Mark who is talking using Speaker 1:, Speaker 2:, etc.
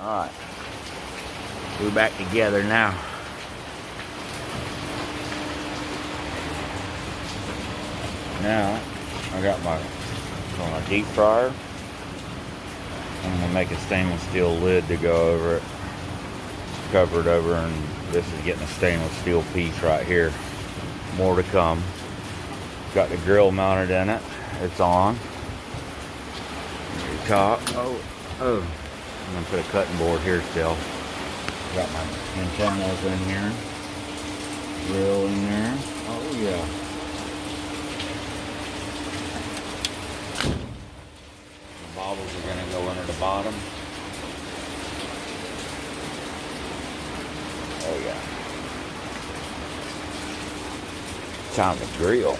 Speaker 1: Alright. We're back together now. Now, I got my deep fryer. I'm going to make a stainless steel lid to go over it. Cover it over, and this is getting a stainless steel piece right here. More to come. Got the grill mounted in it. It's on. Top. Oh. I'm going to put a cutting board here still. Got my antennas in here. Grill in there. Oh yeah. The bobbles are going to go under the bottom. Oh yeah. Time to grill.